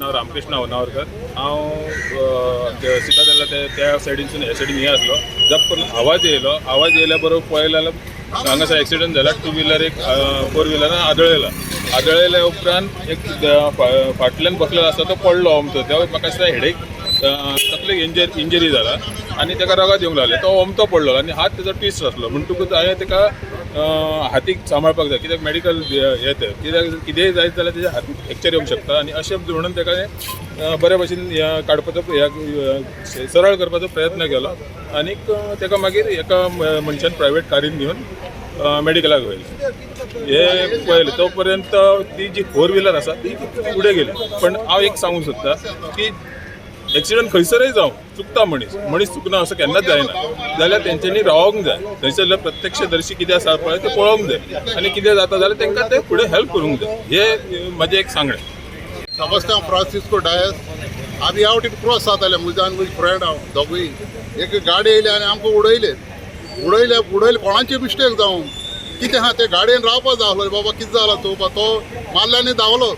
नाव रामकृष्ण होनावरकर। हांव सिकादला त्या सायडीनसून ह्या सायडीन हे आसलो, जप करून आवाज येयल्या बरोबर पळयल्यार हांगासर एक्सिडेंट जाला। टू व्हिलर एक 4 व्हिलरान आदळयल्या उपरांत एक फाटल्यान बसलेलो आसा तो पडलो अमतो। तेव्हा म्हाका दिसता हेडेक तकलेक इंजरी जाला आनी ताका रगत येवंक लागले। तो अमतो पडलो आनी हात तेजो ट्विस्ट आसलो म्हणटकूच हांवें ताका हातीक सांबाळपाक जाय, कित्याक मेडिकल हे ते कितेंय जायत जाल्यार तेज्या हातीक फ्रॅक्चर येवंक शकता आनी अशें म्हणून ताका बऱ्या भशेन काडपाचो सरळ करपाचो प्रयत्न केलो आनीक ताका मागीर एका मनशान प्रायवेट कारीन घेवन मेडिकलाक व्हेलें। हे पळयलें तो पर्यंत ती जी 4 व्हिलर आसा ती फुडें गेली। पण हांव एक सांगूंक सोदतां की एक्सिडेंट खंयसरय जावं चुकता मनीस चुकना असं केन्नाच जायना, जाल्यार तेंच्यांनी रावोंक जाय। थंयसरले प्रत्यक्षदर्शी कितें आसा पळय ते पळोवंक जाय आनी कितें जाता जाल्यार तांकां ते फुडें हेल्प करूंक जाय। हे म्हजें एक सांगणें। सेबास्टियन फ्रांसिस्को डायस आमी ह्या वटेन क्रॉस जाताले, म्हजो आनी म्हजी फ्रेंड हांव दोगूय। एक गाडी येयली आनी आमकां उडयले कोणाची मिस्टेक जावं कितें आहा ते गाडयेन रावपा जाय आसलो। बाबा कितें जाला तो मारल्यानी धांवलो,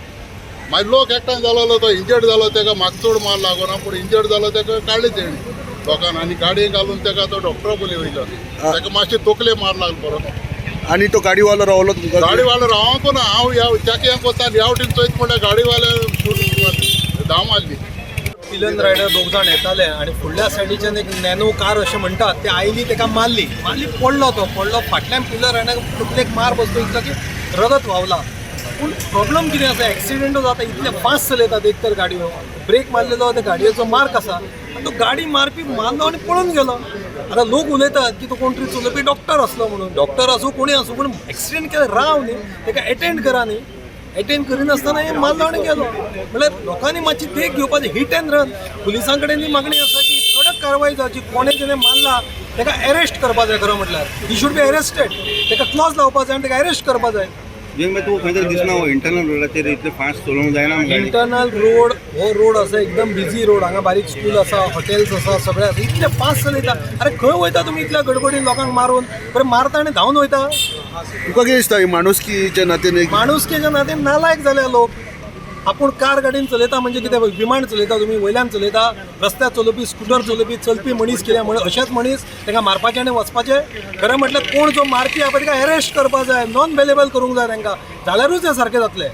मागीर लोक एकठांय जालो, तो इंजर्ड जालो, ताका म्हाका चड मार लागना पूण इंजर्ड जालो ताका काडले तेणी लोकांनी आनी गाडयेक घालून ताका तो डॉक्टरा बोली वयलो। ताका मातशे तकले मार लागलो परत आणि तो गाडीवालो रावलो तुमकां? गाडीवालो रावोंक ना, हांव चाकयांक वताले ह्या वटेन चोयत म्हणल्यार गाडीवाल्या धांव मारली। पिलन रायडर 2 जाण येताले आणि फुडल्या सायडीच्यान एक नॅनो कार अशें म्हणटात ते आयली, ताका मारली पडलो फाटल्यान पिलर आनी तकलेक मार बसलो इतलो की रगत व्हांवला। पूण प्रॉब्लम कितें आसा, एक्सिडेंटो जाता इतले फास्ट चलयतात एक तर गाडयो, ब्रेक मारलेलो त्या गाडयेचो मार्क आसा आनी तो गाडी मारपी मारलो आनी पळून गेलो। आतां लोक उलयतात की तो कोण तरी चलोवपी डॉक्टर आसलो म्हणून, डॉक्टर आसूं कोणी आसूं पूण एक्सिडेंट केलो राव न्ही, ताका एटेंड करा न्ही। एटेंड करिनासतना हे मारलो आनी गेलो। म्हळ्यार लोकांनी मातशी देख घेवपाची, हिट एंड रन। पुलिसां कडेन मागणी आसा की कडक कारवाई जावची, कोणें जेणे मारला ताका अरेस्ट करपा जाय। खरो म्हटल्यार ही शूड बी अरेस्टेड, ताका क्लॉज लावपा जाय आनी ताका अरेस्ट करपा जाय। तूं खंय तरी दिसना हो इंटरनल रोडाचेर इतले फास्ट चलोवंक जायना। इंटरनल रोड हो रोड आसा एकदम बिजी रोड, हांगा बारीक स्कूल आसा, हॉटेल्स आसा, सगळें आसा, इतले फास्ट चलयता। अरे खंय वयता तुमी इतल्या गडबडीन लोकांक मारून? बरें मारता आनी धांवन वयता। तुका कितें दिसता माणुसकीच्या नात्यान माणुसकेच्या नात्यान नालायक जाल्या लोक। आपूण कार गाडीन चलयता म्हणजे कितें, विमान चलयता तुमी, वयल्यान चलयता, रस्त्यार चलोवपी, स्कुटर चलोवपी, चलपी मनीस कितें म्हण अशेंच मनीस ताका मारपाचें आनी वचपाचें? खरें म्हटल्यार कोण जो मारपी आहा ताका अरेस्ट करपा जाय, नॉन अवेलेबल करूंक जाय तांकां, जाल्यारूच हें सारकें जातलें।